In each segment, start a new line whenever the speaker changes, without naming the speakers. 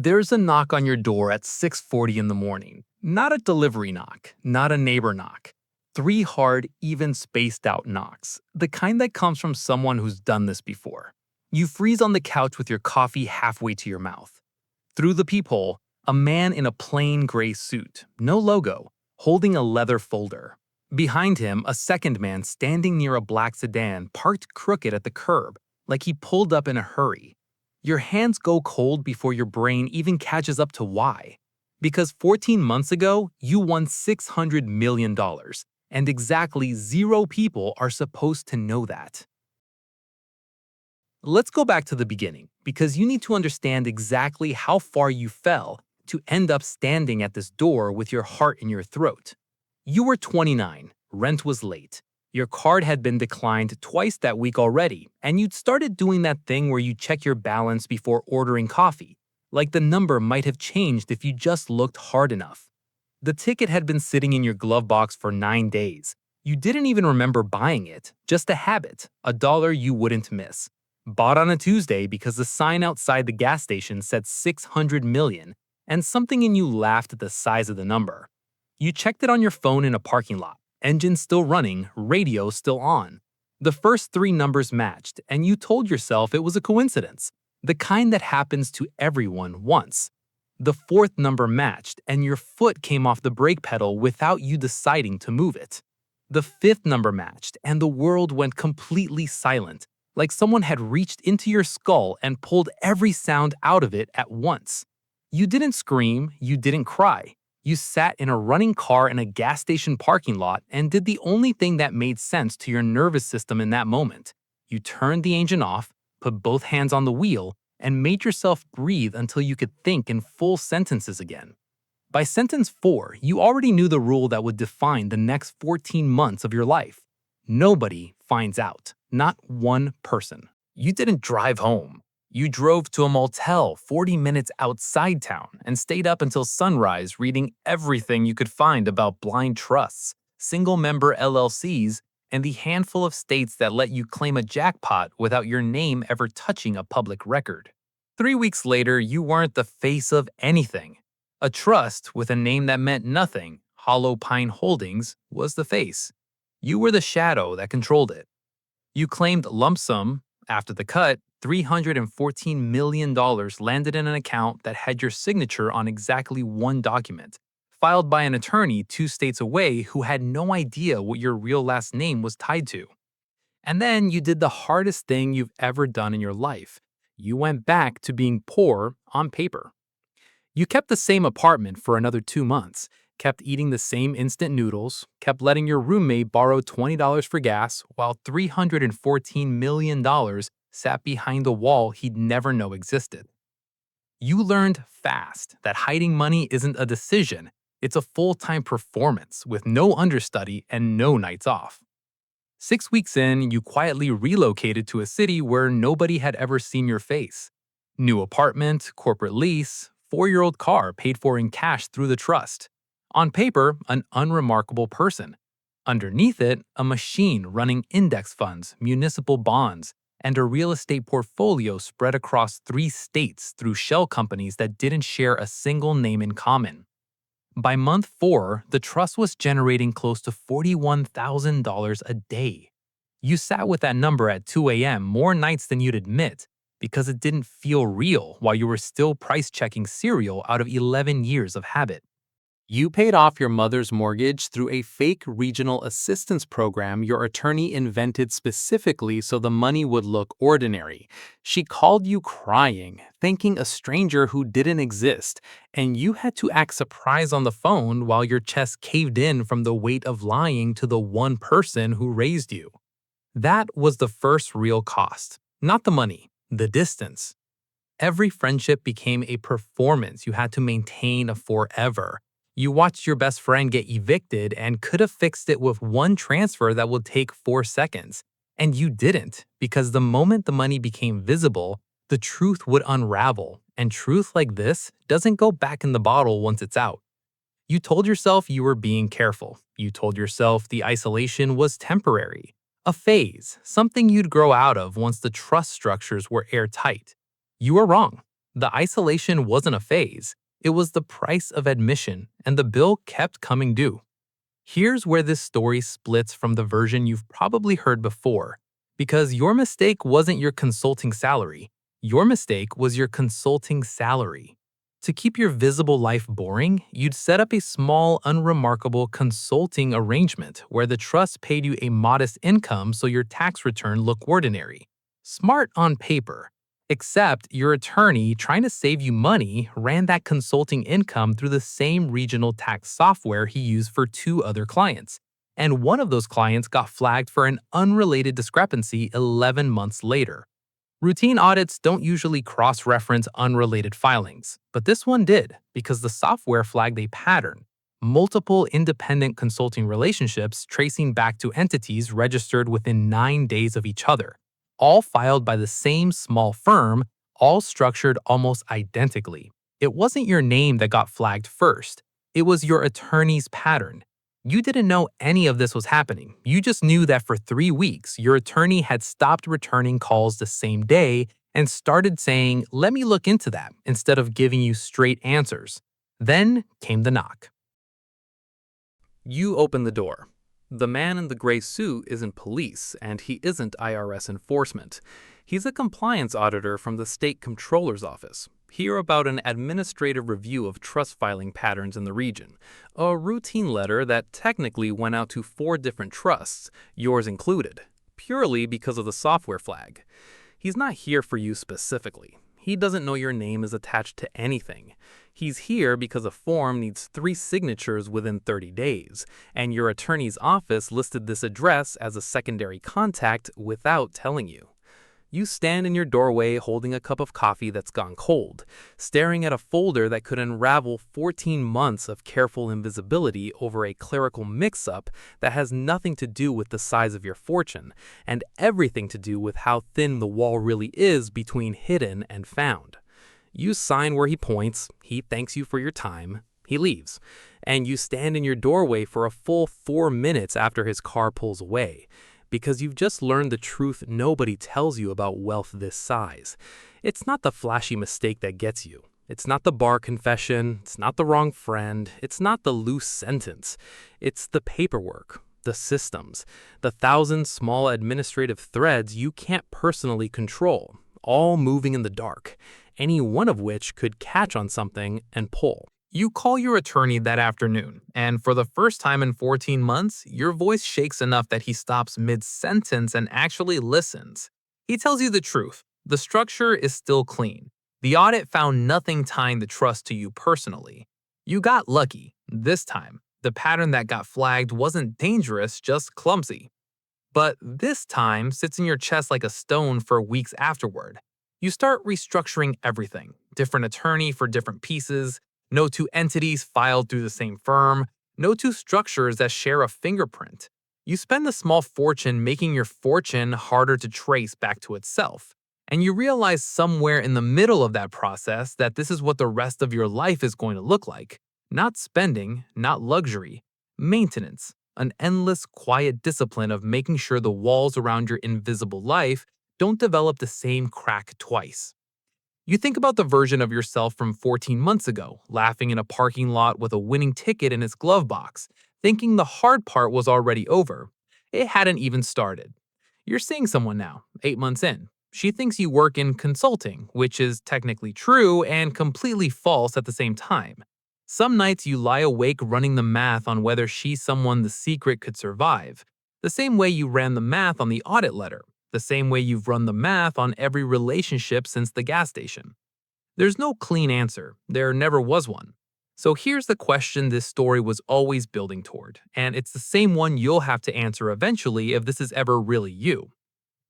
There's a knock on your door at 6:40 in the morning. Not a delivery knock, not a neighbor knock. Three hard, even spaced out knocks, the kind that comes from someone who's done this before. You freeze on the couch with your coffee halfway to your mouth. Through the peephole, a man in a plain gray suit, no logo, holding a leather folder. Behind him, a second man standing near a black sedan parked crooked at the curb, like he pulled up in a hurry. Your hands go cold before your brain even catches up to why. Because 14 months ago, you won $600 million, and exactly 0 people are supposed to know that. Let's go back to the beginning, because you need to understand exactly how far you fell to end up standing at this door with your heart in your throat. You were 29, rent was late. Your card had been declined twice that week already, and you'd started doing that thing where you check your balance before ordering coffee, like the number might have changed if you just looked hard enough. The ticket had been sitting in your glove box for 9 days. You didn't even remember buying it, just a habit, a dollar you wouldn't miss. Bought on a Tuesday because the sign outside the gas station said 600 million, and something in you laughed at the size of the number. You checked it on your phone in a parking lot, engine still running, radio still on. The first 3 numbers matched, and you told yourself it was a coincidence, the kind that happens to everyone once. The 4th number matched, and your foot came off the brake pedal without you deciding to move it. The 5th number matched, and the world went completely silent, like someone had reached into your skull and pulled every sound out of it at once. You didn't scream, you didn't cry. You sat in a running car in a gas station parking lot and did the only thing that made sense to your nervous system in that moment. You turned the engine off, put both hands on the wheel, and made yourself breathe until you could think in full sentences again. By sentence 4, you already knew the rule that would define the next 14 months of your life. Nobody finds out. Not one person. You didn't drive home. You drove to a motel 40 minutes outside town and stayed up until sunrise reading everything you could find about blind trusts, single-member LLCs, and the handful of states that let you claim a jackpot without your name ever touching a public record. 3 weeks later, you weren't the face of anything. A trust with a name that meant nothing, Hollow Pine Holdings, was the face. You were the shadow that controlled it. You claimed lump sum. After the cut, $314 million landed in an account that had your signature on exactly one document, filed by an attorney 2 states away who had no idea what your real last name was tied to. And then you did the hardest thing you've ever done in your life. You went back to being poor on paper. You kept the same apartment for another 2 months, kept eating the same instant noodles, kept letting your roommate borrow $20 for gas, while $314 million sat behind the wall he'd never know existed. You learned fast that hiding money isn't a decision, it's a full-time performance with no understudy and no nights off. 6 weeks in, you quietly relocated to a city where nobody had ever seen your face. New apartment, corporate lease, 4-year-old car paid for in cash through the trust. On paper, an unremarkable person. Underneath it, a machine running index funds, municipal bonds, and a real estate portfolio spread across 3 states through shell companies that didn't share a single name in common. By month 4, the trust was generating close to $41,000 a day. You sat with that number at 2 a.m. more nights than you'd admit because it didn't feel real while you were still price-checking cereal out of 11 years of habit. You paid off your mother's mortgage through a fake regional assistance program your attorney invented specifically so the money would look ordinary. She called you crying, thanking a stranger who didn't exist, and you had to act surprised on the phone while your chest caved in from the weight of lying to the one person who raised you. That was the first real cost, not the money, the distance. Every friendship became a performance you had to maintain forever. You watched your best friend get evicted and could have fixed it with one transfer that would take 4 seconds. And you didn't, because the moment the money became visible, the truth would unravel, and truth like this doesn't go back in the bottle once it's out. You told yourself you were being careful. You told yourself the isolation was temporary, a phase, something you'd grow out of once the trust structures were airtight. You were wrong. The isolation wasn't a phase, it was the price of admission, and the bill kept coming due. Here's where this story splits from the version you've probably heard before, because your mistake wasn't your consulting salary. Your mistake was your consulting salary. To keep your visible life boring, you'd set up a small, unremarkable consulting arrangement where the trust paid you a modest income so your tax return looked ordinary. Smart on paper. Except your attorney, trying to save you money, ran that consulting income through the same regional tax software he used for two other clients. And one of those clients got flagged for an unrelated discrepancy 11 months later. Routine audits don't usually cross-reference unrelated filings, but this one did because the software flagged a pattern. Multiple independent consulting relationships tracing back to entities registered within 9 days of each other, all filed by the same small firm, all structured almost identically. It wasn't your name that got flagged first. It was your attorney's pattern. You didn't know any of this was happening. You just knew that for 3 weeks, your attorney had stopped returning calls the same day and started saying, "Let me look into that," instead of giving you straight answers. Then came the knock. You open the door. The man in the gray suit isn't police, and he isn't IRS enforcement. He's a compliance auditor from the state comptroller's office. Hear about an administrative review of trust filing patterns in the region, a routine letter that technically went out to 4 different trusts, yours included, purely because of the software flag. He's not here for you specifically. He doesn't know your name is attached to anything. He's here because a form needs 3 signatures within 30 days, and your attorney's office listed this address as a secondary contact without telling you. You stand in your doorway holding a cup of coffee that's gone cold, staring at a folder that could unravel 14 months of careful invisibility over a clerical mix-up that has nothing to do with the size of your fortune, and everything to do with how thin the wall really is between hidden and found. You sign where he points, he thanks you for your time, he leaves, and you stand in your doorway for a full 4 minutes after his car pulls away, because you've just learned the truth nobody tells you about wealth this size. It's not the flashy mistake that gets you. It's not the bar confession, it's not the wrong friend, it's not the loose sentence. It's the paperwork, the systems, the 1,000 small administrative threads you can't personally control, all moving in the dark, any one of which could catch on something and pull. You call your attorney that afternoon, and for the first time in 14 months, your voice shakes enough that he stops mid-sentence and actually listens. He tells you the truth. The structure is still clean. The audit found nothing tying the trust to you personally. You got lucky. This time, the pattern that got flagged wasn't dangerous, just clumsy. But this time sits in your chest like a stone for weeks afterward. You start restructuring everything. Different attorney for different pieces. No 2 entities filed through the same firm, no 2 structures that share a fingerprint. You spend a small fortune making your fortune harder to trace back to itself. And you realize somewhere in the middle of that process that this is what the rest of your life is going to look like. Not spending, not luxury, maintenance, an endless quiet discipline of making sure the walls around your invisible life don't develop the same crack twice. You think about the version of yourself from 14 months ago, laughing in a parking lot with a winning ticket in his glove box, thinking the hard part was already over. It hadn't even started. You're seeing someone now, 8 months in. She thinks you work in consulting, which is technically true and completely false at the same time. Some nights you lie awake running the math on whether she's someone the secret could survive, the same way you ran the math on the audit letter. The same way you've run the math on every relationship since the gas station. There's no clean answer. There never was one. So here's the question this story was always building toward, and it's the same one you'll have to answer eventually if this is ever really you.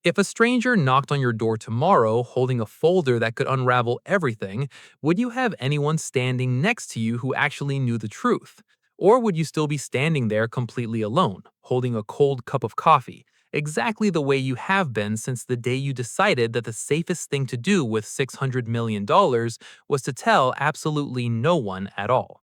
If a stranger knocked on your door tomorrow holding a folder that could unravel everything, would you have anyone standing next to you who actually knew the truth? Or would you still be standing there completely alone, holding a cold cup of coffee, exactly the way you have been since the day you decided that the safest thing to do with $600 million was to tell absolutely no one at all?